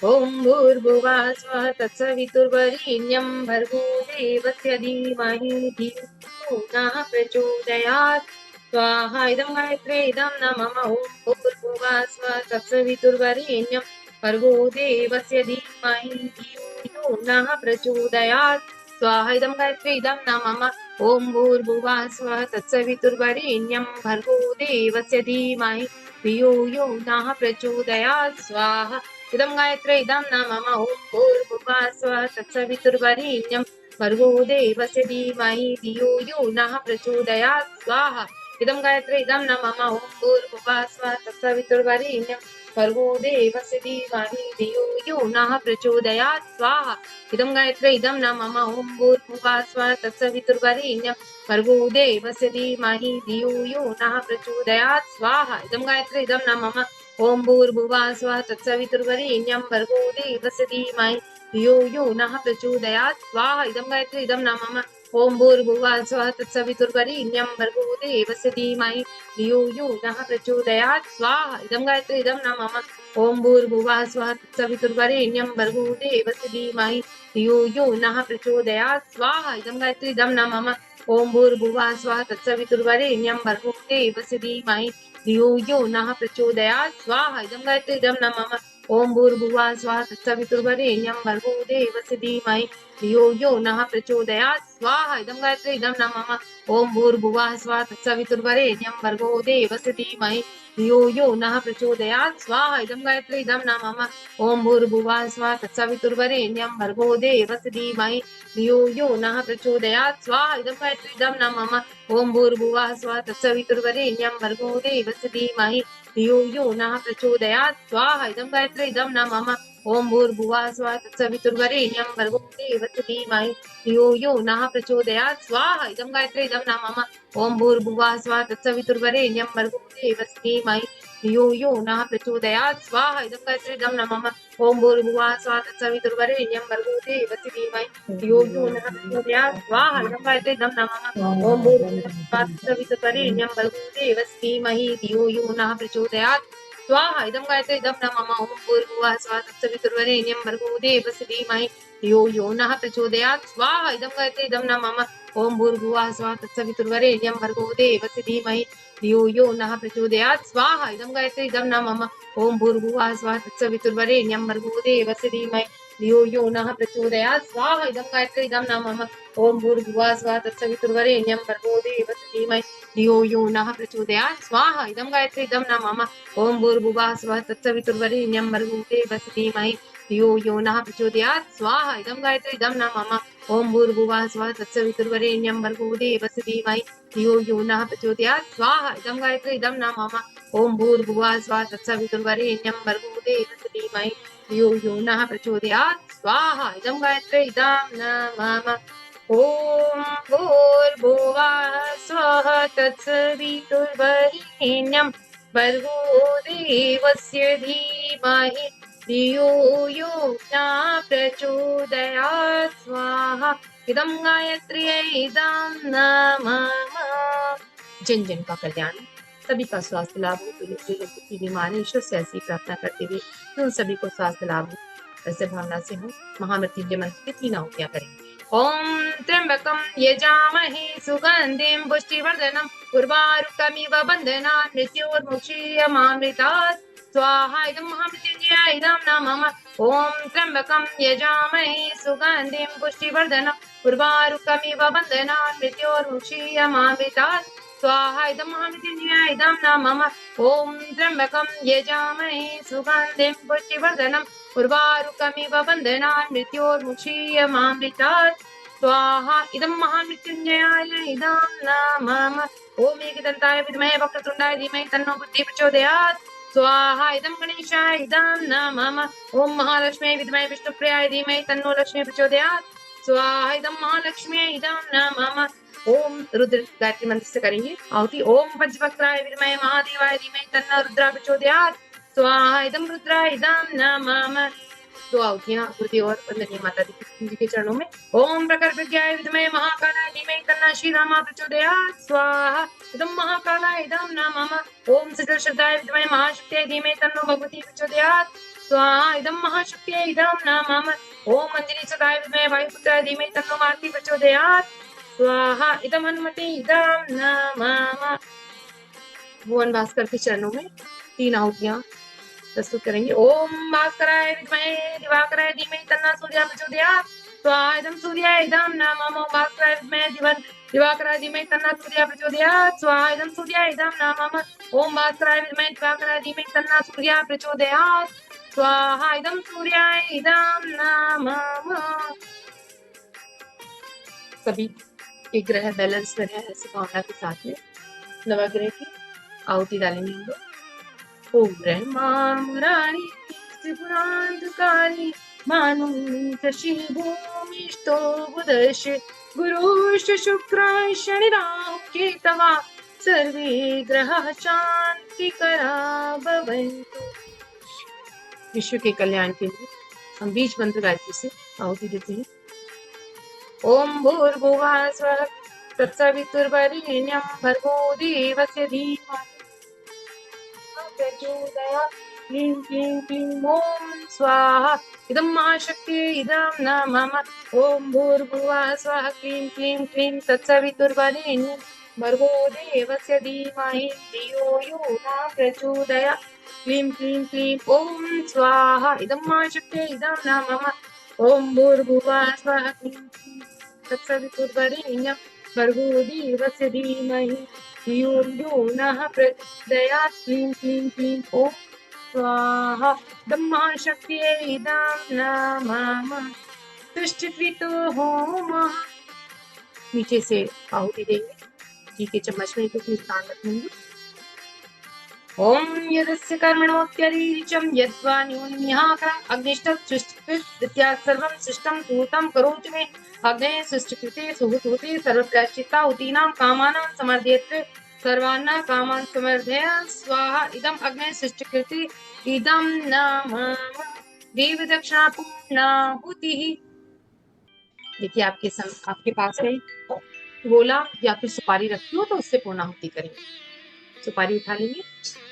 ओम भूर्भुवः स्वः तत्सवितुर्वरेण्यं भर्गो देवस्य धीमहि धियो यो नः प्रचोदयात्। स्वाहा इदं गायत्रे इदं न मम ॐ भूर्भुवः स्वः तत्सवितुर्वरेण्यं भर्गो देवस्य धीमहि धियो यो नः प्रचोदयात् स्वाहा इदं गायत्रे इदं न मम ॐ भूर्भुवः स्वः तत्सवितुर्वरेण्यं भर्गो देवस्य धीमहि धियो यो नः प्रचोदयात् स्वाहा इदं गायत्रे इदं न मम ॐ भूर्भुवः स्वः तत्सवितुर्वरेण्यं भर्गो देवस्य धीमहि धियो यो नः प्रचोदयात् स्वाहा इदं गायत्री इदं न मम ॐ भूर्भुवः स्वः तत्सवितुर्वरेण्यं भर्गो देवस्य धीमहि धियो यो नः प्रचोदयात् स्वाहा इदं गायत्री इदं न मम ॐ भूर्भुवः स्वः तत्सवितुर्वरेण्यं भर्गो देवस्य धीमहि धियो यो नः प्रचोदयात् स्वाहा इदं गायत्री इदं न मम ॐ भूर्भुवः स्वः तत्सवितुर्वरेण्यं भर्गो देवस्य धीमहि धियो यो नः प्रचोदयात् स्वाहा इदं गायत्री इदं न मम ॐ भूर्भुवः स्वः तत्सवितुर्वरेण्यं भर्गो देवस्य धीमहि धियो यो नः प्रचोदयात् स्वाहा इदं गायत्री इदं न मम ॐ भूर्भुवः स्वः तत्सवितुर्वरेण्यं भर्गो देवस्य धीमहि धियो यो नः प्रचोदयात् स्वाहा इदं गायत्री इदं न मम ॐ भूर्भुवः स्वः तत्सवितुर्वरेण्यं भर्गो देवस्य धीमहि धियो यो नः प्रचोदयात् स्वाहा इदं गायत्री इदं न मम ॐ भूर्भुवः स्वः तत्सवितुर्वरेण्यं भर्गो देवस्य धीमहि धियो यो नः प्रचोदयात् स्वाहा इदं गायत्री इदं न मम ॐ भूर्भुवः स्वः तत्सवितुर्वरेण्यं भर्गो देवस्य धीमहि धियो यो नः प्रचोदयात् स्वाहा इदं गायत्री इदं न मम ॐ भूर्भुवः स्वः तत्सवितुर्वरेण्यं भर्गो देवस्य धीमहि धियो यो नः प्रचोदयात् स्वाहा इदं गायत्री इदं न मम ॐ भूर्भुवः स्वः तत्सवितुर्वरेण्यं भर्गो देवस्य धीमहि धियो यो नः प्रचोदयात् स्वाहा इदं गायत्री इदं न मम ॐ भूर्भुवः स्वः तत्सवितुर्वरेण्यं भर्गो देवस्य धीमहि धियो यो नः प्रचोदयात् स्वाहा इदं गायत्री इदं न मम ॐ भूर्भुवः स्वः तत्सवितुर्वरेण्यं भर्गो देवस्य धीमहि धियो यो नः प्रचोदयात् स्वाहा इदं गायत्री इदं न मम ॐ भूर्भुवः स्वः तत्सवितुर्वरेण्यं भर्गो देवस्य धीमहि धियो यो नः प्रचोदयात् स्वाहा इदं गायत्री इदं न मम ॐ भूर्भुवः स्वः तत्सवितुर्वरेण्यं भर्गो देवस्य धीमहि धियो यो नः प्रचोदयात् स्वाहा इदं गायत्री इदं न मम ॐ भूर्भुवः स्वः तत्सवितुर्वरेण्यं भर्गो देवस्य धीमहि धियो यो नः प्रचोदयात् स्वाहा इदं गायत्री इदं न मम ॐ भूर्भुवः स्वः तत्सवितुर्वरेण्यं भर्गो देवस्य धीमहि धियो यो नः प्रचोदयात् स्वाहा इदं गायत्री इदं न मम ॐ भूर्भुवः स्वः तत्सवितुर्वरेण्यं भर्गो देवस्य धीमहि धियो यो नः प्रचोदयात् स्वाहा इदं गायत्री इदं न मम ॐ भूर्भुवः स्वः तत्सवितुर्वरेण्यं भर्गो देवस्य धीमहि धियो यो नः प्रचोदयात् स्वाहा इदं गायत्री इदं न मम ॐ भूर्भुवः स्वः तत्सवितुर्वरेण्यं भर्गो देवस्य धीमहि धियो यो नः प्रचोदयात् स्वाहा इदं गायत्री इदं न मम ॐ भूर्भुवः स्वः तत्सवितुर्वरेण्यं भर्गो देवस्य धीमहि धियो यो नः प्रचोदयात् स्वाहा इदं गायत्री इदं न मम ॐ भूर्भुवः स्वः तत्सवितुर्वरेण्यं भर्गो देवस्य धीमहि धियो यो नः प्रचोदयात् स्वाहा इदं गायत्री इदं न मम ॐ भूर्भुवः स्वः तत्सवितुर्वरेण्यं भर्गो देवस्य धीमहि धियो यो नः प्रचोदयात् स्वाहा इदं गायत्र्यै इदं न मम। जन जन का कल्याण, सभी का स्वास्थ्य लाभ हो, तो जो लोग की बीमार है ईश्वर से ऐसी प्रार्थना करते हुए कि उन सभी को स्वास्थ्य लाभ हो, ऐसे भावना से हम महामृत्युंजय मंत्र की 3 आहुतियां करेंगे। ॐ त्र्यंबकं यजामहे सुगन्धिं पुष्टिवर्धनं उर्वारुकमिव बन्धनान् मृत्योर्मुक्षीयमामृतात् स्वाहा इदं महामृत्युंजयाय इदं न मम ॐ त्र्यंबकं यजामहे सुगन्धिं पुष्टिवर्धनं उर्वारुकमिव बन्धनान् मृत्योर्मुक्षीयमामृतात् स्वाहा इदं महामृत्युंजयाय इदं न मम ॐ त्र्यंबकं यजामहे सुगन्धिं पुष्टिवर्धनं उर्वारुकमिव बन्धनान् मृत्योर्मुक्षीयमामृतात् स्वाहा इदं महामृत्युंजयाय इदं न मम ॐ एकदन्ताय विद्महे वक्रतुण्डाय धीमहि तन्नो बुद्धिः प्रचोदयात् स्वाहा इदं गणेशाय इदं न मम ॐ महालक्ष्म्यै विद्महे विष्णुप्रियाय धीमहि तन्नो लक्ष्मी प्रचोदयात् स्वाहा इदं महालक्ष्म्यै इदं न मम ओम रुद्र गायत्री मंत्र से करेंगे आहुति। ओम पंचवक्त्राय विद्महे महादेवाय धीमहि तन्नो रुद्रः प्रचोदयात् स्वाहा इदं रुद्राय इदं न मम। 2 आहुतियां गुरुदेव और वंदनीय माता जी के चरणों में। ओम प्रखर विद्याय विद्महे महाकालाय धीमहि तन्नः श्रीरामः प्रचोदयात् स्वाहा इदं महाकालाय इदं न मम ओम सजल श्रद्धाय विद्महे महाशक्त्यै धीमहि तन्नो भगवती प्रचोदयात् स्वाहा इदं महाशक्त्यै इदं न मम ओम अंजनी सुताय विद्महे वायुपुत्राय धीमहि तन्नो मारुतिः प्रचोदयात् स्वाहा इदं हनुमते इदं न मम भुवन भास्कर के चरणों में 3 आहुतियां प्रस्तुत करेंगे। ओम भास्कराय विद्महे दिवाकराय धीमहि तन्नः सूर्यः प्रचोदयात्। स्वाहा इदं सूर्याय इदं नमः। ओम भास्कराय विद्महे दिवाकराय धीमहि तन्नः सूर्यः प्रचोदयात्। स्वाहा इदं सूर्याय इदं नमः। ओम भास्कराय विद्महे दिवाकराय धीमहि तन्नः सूर्यः प्रचोदयात्। स्वाहा इदं सूर्याय इदं नमः। सभी के ग्रह बैलेंस में रहे ऐसी भावना के साथ में नवग्रह की आहुति डालेंगे हम लोग। ओम ब्रह्मा मुरारी त्रिपुरांधकारी मानु शशि भूमिष्ठो बुधश गुरुश्च शुक्र शनि राहु केतवा सर्वे ग्रहाः शांतिकरा भवन्तु। विश्व के कल्याण के लिए हम बीज मंत्र गायत्री से आहुति देते हैं। ओम भूर्भुवः स्वः तत्सवितुर्वरेण्यं भर्गो देवस्य धीमहि प्रचोदयात्। क्लीं क्लीं क्लीं ओम स्वाहा इदं महाशक्तिये इदं न मम। ओम भूर्भुवः स्वः क्लीं क्लीं क्लीं तत्सवितुर्वरेण्यं भर्गो देवस्य धीमहि धियो यो न प्रचोदयात्। क्लीं क्लीं क्लीं ओम स्वाहा इदं महाशक्तिये इदं न मम। ओम भूर्भुवः स्वः क्लीं क्लीं तत्सवितुर्वरेण्यं भर्गो देवस्य धीमहि धियो यो नः प्रचोदयात्। क्लीं क्लीं क्लीं ओम स्वाहा इदं महाशक्तिये इदं न मम। तुष्टित्वितो होमः। नीचे से आहुति देंगे, घी के चम्मच में कुछ स्थान रखेंगे। ओम यदस्य कर्मणोऽत्यरीरिचं यद्वा न्यूनमिहाकरम् अग्निष्टः सर्वं शिष्टं सूतं करोतु मे। अग्ने सृष्टिकृते सुहृते सर्वप्रायश्चित्ताहुतीनां कामानां समर्दयत् सर्वान् कामान् समर्दय। स्वाहा इदम् अग्ने सृष्टिकृते इदं न मम। देव दक्षिणा पूर्णाहुतिः। देखिए आपके पास में गोला या फिर सुपारी रखी हो तो उससे पूर्णाहुति करेंगे। सुपारी उठा लेंगे,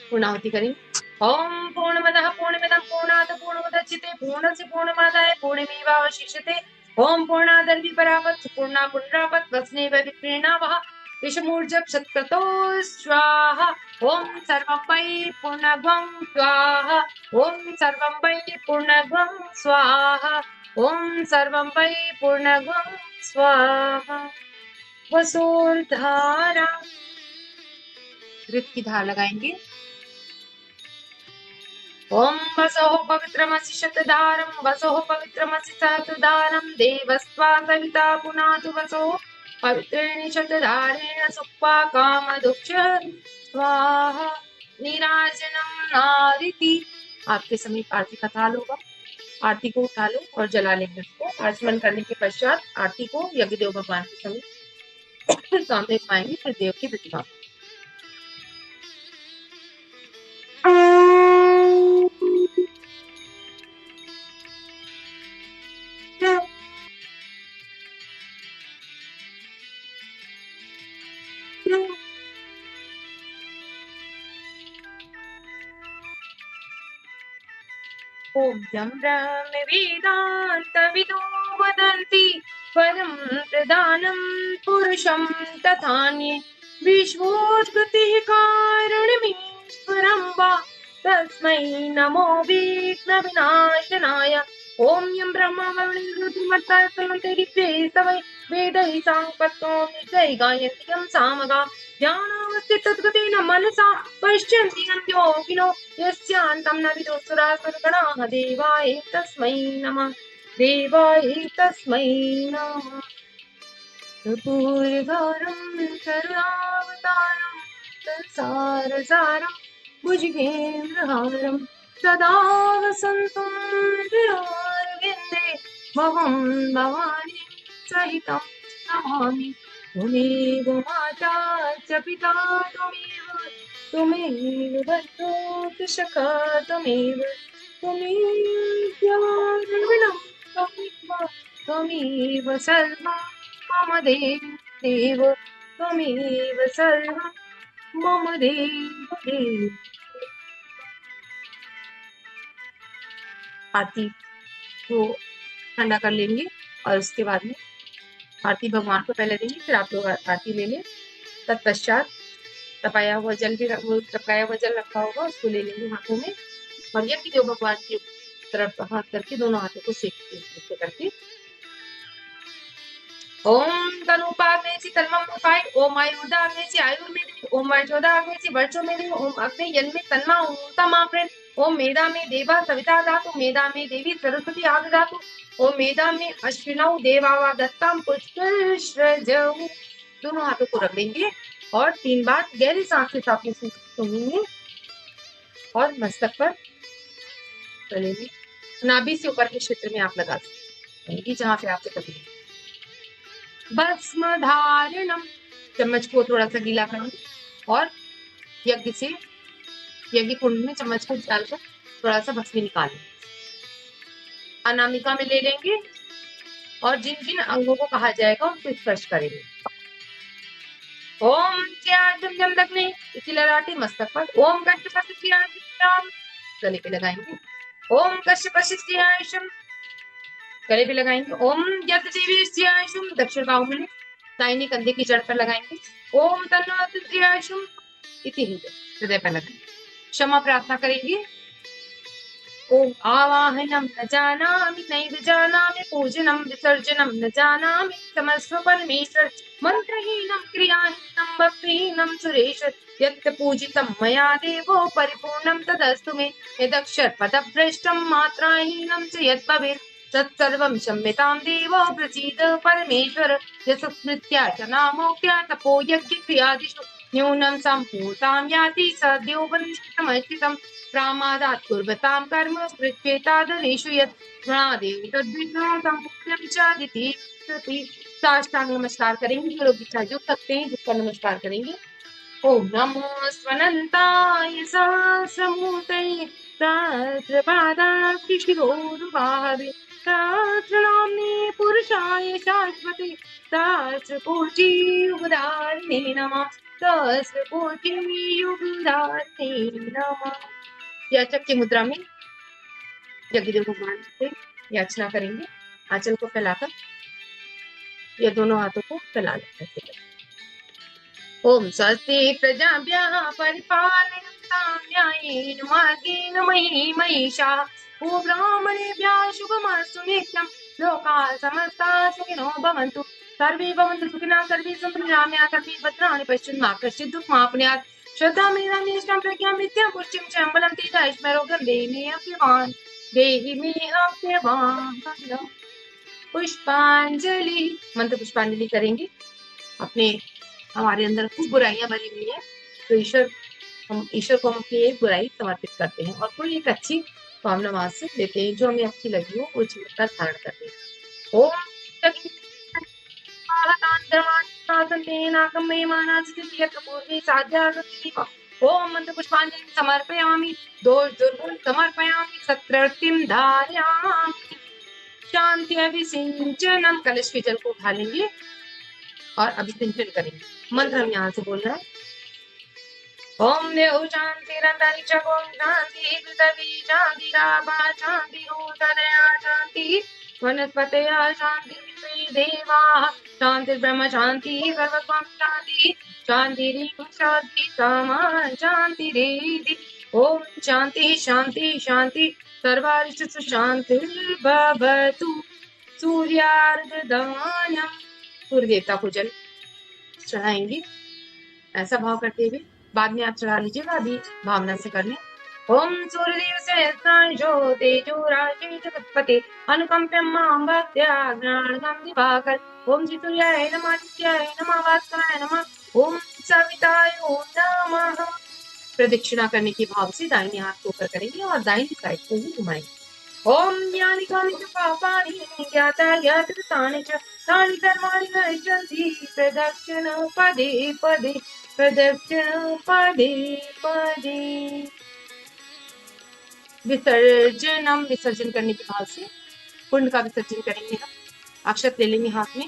पूर्णाहुति करेंगे। ओम पूर्णमदः पूर्णमिदं पूर्णात् पूर्णमुदच्यते पूर्णस्य पूर्णमादाय पूर्णमेवावशिष्यते। ओम पूर्णादर्वी परावत् पूर्णा पुनरावत् वस्नेव विप्रीणावः विषमूर्जः शतक्रतो स्वाहा। ओम सर्वं वै पूर्णगं स्वाहा। ओम सर्वं वै पूर्णगं स्वाहा। ओम सर्वं वै पूर्णगं स्वाहा। वसुर्धारा घृत की धार लगाएंगे। ओम वसोः पवित्रमसि शतधारं वसोः पवित्रमसि सहस्रधारं देवस्त्वा सविता पुनातु वसोः पवित्रेण शतधारेण सुक्त्वा कामदुक्षः स्वाहा। नीराजनं नादिति। आपके समीप आरती का थाल होगा, आरती को उठा लो और जला लेंगे उसको। आचमन करने के पश्चात आरती को यज्ञदेव भगवान के समीप सामने पाएंगे, फिर देव की प्रतिमा। ओम जं ब्रह्म वेदान्तविदो वदन्ति परं प्रधानं पुरुषं तथान्ये विश्वोत्पत्तिः कारणमीश्वरं वा तस्मै नमो विघ्नविनाशनाय। ओम यं ब्रह्मा वरुणेन्द्रमरुतमरुतः स्तवन्ते दिव्यैः स्तवैः वेदैः साङ्गपत्तो नित्यैः गायन्ति यं सामगाः ध्यानावस्थित तद्गतेन मनसा पश्यन्ति यं योगिनो यस्यान्तं न विदुसुरासुरगणाः देवाय तस्मै नमः। देवाय तस्मै नमः। कर्पूरगौरं करुणावतारं संसारसारं भुजगेन्द्रहारं सदा वसन्तं हृदयारविन्दे भवं भवानी सहितं नमामि। त्वमेव माता च पिता त्वमेव बन्धो च सखा त्वमेव त्वमेव सर्वं मम देव त्वमेव सर्वं मम देव। आरती को ठंडा कर लेंगे और उसके बाद में आरती भगवान को पहले देंगे, फिर आप लोग आरती ले लें। तत्पश्चात तपाया हुआ जल भी वो टपकाया हुआ जल रखा होगा, उसको ले लेंगे हाथों में और यज्ञ देव भगवान की तरफ हाथ करके दोनों हाथों को सेकते हैं करके। ओम तनुपाग्नेसि तन्ममुपाय, ओम आयुर्दाग्नेसि आयुर्मेदि, ओम वर्चोदाग्नेसि वर्चोमेदि, ओम अग्ने यन्मे तन्मा ऊतमाप्रेण, ओम मेधा में देवा सविता धातु, मेधा में देवी सरस्वती आग धातु, ओम मेधा में अश्विनौ देवावा दत्तम पुष्पश्रजौ। दोनों हाथों को रख देंगे और 3 बार गहरी सांस के साथ सूंघेंगे और मस्तक पर गले में नाभि से ऊपर के क्षेत्र में आप लगा सकते हैं जहां से आपसे तकलीफ। भस्म धारणम, चम्मच को थोड़ा सा गीला करेंगे और यज्ञ से यज्ञ कुंड में चम्मच को डालकर थोड़ा सा भस्म निकालें। अनामिका में ले लेंगे और जिन जिन अंगों को कहा जाएगा उनको स्पर्श करेंगे। ओम दग्नि, इसी ललाटे मस्तक पर, ओम गले पे लगाएंगे, ओम कश्यपश्यायशम गले पे लगाएंगे, ओम यज्ञदेवीश्यायशम दक्षिण बाहु में दाहिने कंधे की जड़ पर लगाएंगे, ओम तन्नोत्यायशम इति हृदय पर लगाएंगे। क्षमा प्रार्थना करेंगे। ओम आवाहनम न जानामि नैव जानामि, पूजनम विसर्जनम न जानामि, समस्व परमेश्वर मंत्रहीनम क्रियाहीनम भक्तिहीनम सुरेश, यत् पूजितं मया देवो परिपूर्णं तदस्तु मे, यदक्षर पदभ्रष्टं मात्राहीनं च यद्भवेत् तत्सर्वं क्षम्यतां देवो प्रसीद परमेश्वर, यस्मृत्यार्चनामोक्त्या तपो यज्ञक्रियादिषु न्यूनं सम्पूर्तां याति सद्यो वन्दितमच्युतं, प्रामादात् कुर्वतां कर्म पृथ्वेतादनेषु यत् प्रणादेव तद्विघ्नं चादिति। साष्टांग नमस्कार करेंगे, जो लोग इच्छा झुक सकते हैं झुककर नमस्कार करेंगे। ओम नमो स्वनंताय सहस्रमूर्तये सहस्रपादाक्षि शिरोरुबाहवे, सहस्रनाम्ने पुरुषाय शाश्वते सहस्रकोटि युगधारिणे नमः, सहस्रकोटि युगधारिणे नमः। याचक की मुद्रा में यज्ञदेव भगवान से याचना करेंगे, आंचल को फैलाकर या दोनों हाथों को फैला लेते हैं। ओम स्वस्ति प्रजाभ्यः परिपालयन्तां न्यायेन मार्गेण मयि महिषाः, गोब्राह्मणेभ्यः शुभमस्तु नित्यं, लोकाः समस्ताः सुखिनो भवन्तु, सर्वे भवन्तु सुखिनः, सर्वे सन्तु निरामयाः, सर्वे भद्राणि पश्यन्तु, मा कश्चित् दुःखमाप्नुयात्, श्रद्धां मेधां निष्ठां प्रज्ञां विद्यां पुष्टिं च बलं तेजस्मरोगं देहि मे अप्यवान्। पुष्पांजलि, मंत्र पुष्पांजलि करेंगे। अपने हमारे अंदर कुछ बुराइयां भरी हुई है तो ईश्वर को हम अपनी एक बुराई समर्पित करते हैं और कोई एक अच्छी कामना वहां से लेते हैं जो हमें अच्छी लगी हो वो चीज का धारण करते हैं। ओम ओम मंत्र पुष्पांजलि समर्पयामि, दोष दुर्गुण समर्पयामि, सत्रतिम धारयामि, शांति अभिसिंचनम। कलश के जल को उठा लेंगे और अभिसिंचन करेंगे। मंत्र हम यहाँ से बोल रहे हैं। ओम देव शांतिरंतरिक्ष ओम शांति पृथ्वी शांति राभा शांति रूतदया शांति वनस्पतयः शांति देवाः शांति ब्रह्म शांति सर्वस्वं शांति शांति शांति समा शांति रेदि। ओम शांति शांति शांति सर्वारिष्टु शांतिर्भवतु। सूर्यार्घदानम, सूर्य देवता को जल चढ़ाएंगे ऐसा भाव करते हुए, बाद में आप चढ़ा लीजिएगा, अभी भावना से कर लें। ओम सूर्यदेव सहस्रांशो तेजो राशि जगत्पते अनुकंप्यं मां भक्त्या ज्ञानगं दिवाकर। ओम श्री सूर्याय नमः, नित्याय नमः, भास्कराय नमः, ओम सविताय नमः। प्रदक्षिणा करने के भाव से दाहिने हाथ को ऊपर करेंगे और दाहिनी साइड को ही घुमाएंगे। ओम यानि कानि च पापानि ज्ञाता यत्कृतानि च तानि सर्वाणि नश्यन्ति प्रदक्षिण पदे पदे प्रदक्षिण पदे पदे। विसर्जनम, विसर्जन करने के भाव से कुंड का विसर्जन करेंगे हम। अक्षत ले लेंगे हाथ में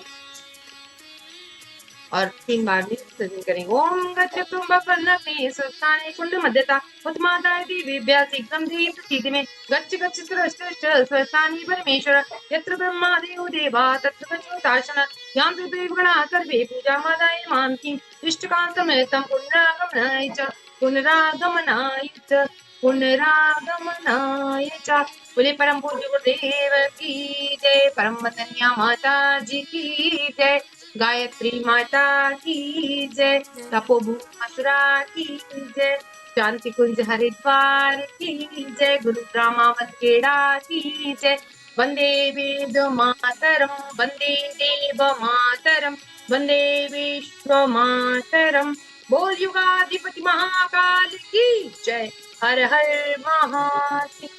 और 3 बार में विसर्जन करेंगे। ओम गच्छ तुम्ब कर्णग्नि स्वस्थाने कुंड मध्यता उत्मादाय दिव्या शीघ्रं धी प्रसीद में गच्छ गच्छ सुरश्रेष्ठ स्वस्थानि परमेश्वर यत्र ब्रह्मा देवो देवा तत्र गच्छोताशन यां देवगणा सर्वे पूजामादाय मान्ति इष्टकान्तमेतं पुनरागमनाय च पुनरागमनाय च पुनरागमनाय च। बोले परम पूज्य गुरुदेव की जय, परम वंदनीय माता जी की जय, गायत्री माता की जय, तपोभूमि मथुरा की जय, शांति कुंज हरिद्वार की जय, गुरुग्राम वनखेड़ा की जय। वंदे वेद मातरम वंदे देव मातरम वंदे विश्व मातरम। बोल युगाधिपति महाकाल की जय। हर हर महादेव।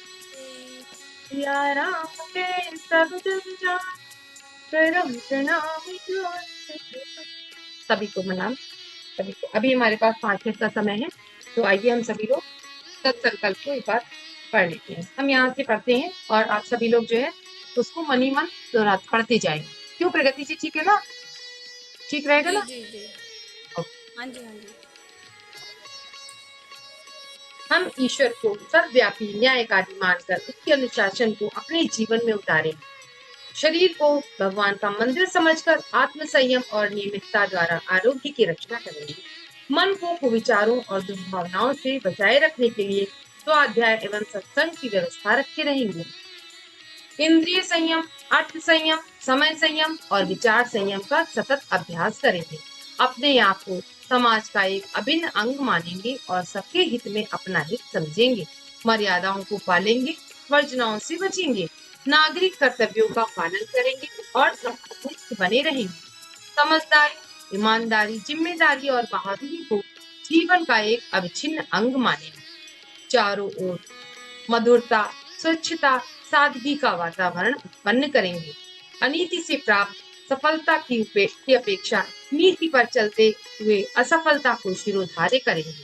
सिया राम के सब जग जान करम प्रणाम सभी को मनाम सभी को। अभी हमारे पास 5 मिनट का समय है, तो आइए हम सभी लोग सत्संकल्प को एक बार पढ़ लेते हैं। हम यहाँ से पढ़ते हैं और आप सभी लोग जो है उसको मनी मन पढ़ते जाएंगे। क्यों प्रगति जी, ठीक है ना? ठीक रहेगा ना? जी जी। हाँ जी हाँ जी। हम ईश्वर को सर्वव्यापी न्यायकारी मानकर उसके अनुशासन को अपने जीवन में उतारें। शरीर को भगवान का मंदिर समझकर आत्म संयम और नियमितता द्वारा आरोग्य की रक्षा करेंगे। मन को कुविचारों और दुर्भावनाओं से बचाए रखने के लिए स्वाध्याय एवं सत्संग की व्यवस्था रखे रहेंगे। इंद्रिय संयम, अर्थ संयम, समय संयम और विचार संयम का सतत अभ्यास करेंगे। अपने आप को समाज का एक अभिन्न अंग मानेंगे और सबके हित में अपना हित समझेंगे। मर्यादाओं को पालेंगे, वर्जनाओं से बचेंगे, नागरिक कर्तव्यों का पालन करेंगे और समाजनिष्ठ बने रहेंगे। समझदारी, ईमानदारी, जिम्मेदारी और बहादुरी को जीवन का एक अविच्छिन्न अंग मानेंगे। चारों ओर मधुरता, स्वच्छता, सादगी का वातावरण उत्पन्न करेंगे। अनीति से प्राप्त सफलता की अपेक्षा नीति पर चलते हुए असफलता को शिरोधार्य करेंगे।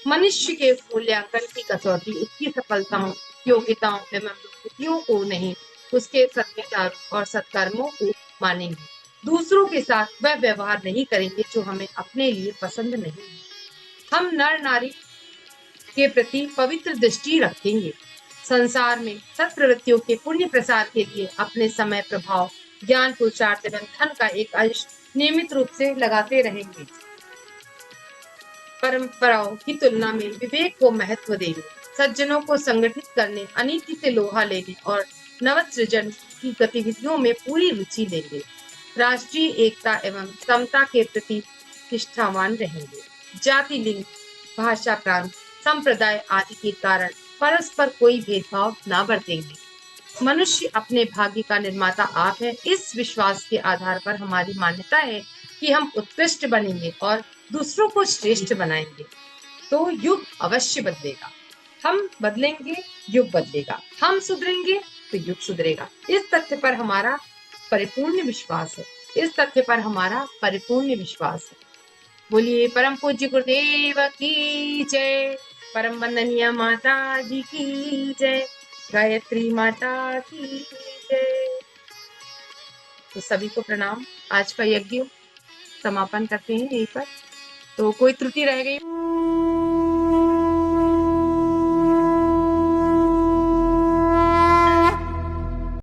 मनुष्य के मूल्यांकन की कसौटी उसकी सफलताओं, योग्यताओं एवं उपलब्धियों को नहीं, उसके सद्विचारों और सत्कर्मों को मानेंगे। दूसरों के साथ वह व्यवहार नहीं करेंगे जो हमें अपने लिए पसंद नहीं है। हम नर नारी के प्रति पवित्र दृष्टि रखेंगे। संसार में सत्प्रवृत्तियों के पुण्य प्रसार के लिए अपने समय, प्रभाव, ज्ञान, पुरुषार्थ एवं धन का एक अंश नियमित रूप से लगाते रहेंगे। परंपराओं की तुलना में विवेक को महत्व देंगे। सज्जनों को संगठित करने, अनीति से लोहा लेने और नवसृजन की गतिविधियों में पूरी रुचि लेंगे। राष्ट्रीय एकता एवं समता के प्रति निष्ठावान रहेंगे। जाति, लिंग, भाषा, प्रांत, संप्रदाय आदि के कारण परस्पर कोई भेदभाव न बरतेंगे। मनुष्य अपने भाग्य का निर्माता आप है। इस विश्वास के आधार पर हमारी मान्यता है कि हम उत्कृष्ट बनेंगे और दूसरों को श्रेष्ठ बनाएंगे, तो युग अवश्य बदलेगा। हम बदलेंगे, युग बदलेगा। हम सुधरेंगे तो युग सुधरेगा। इस तथ्य पर हमारा परिपूर्ण विश्वास है। इस तथ्य पर हमारा परिपूर्ण विश्वास है। बोलिए परम पूज्य गुरुदेव की जय, परम वंदनीय माता जी की जय, गायत्री माता की जय। तो सभी को प्रणाम। आज का यज्ञ समापन करते हैं यहीं पर। तो कोई त्रुटि रह गई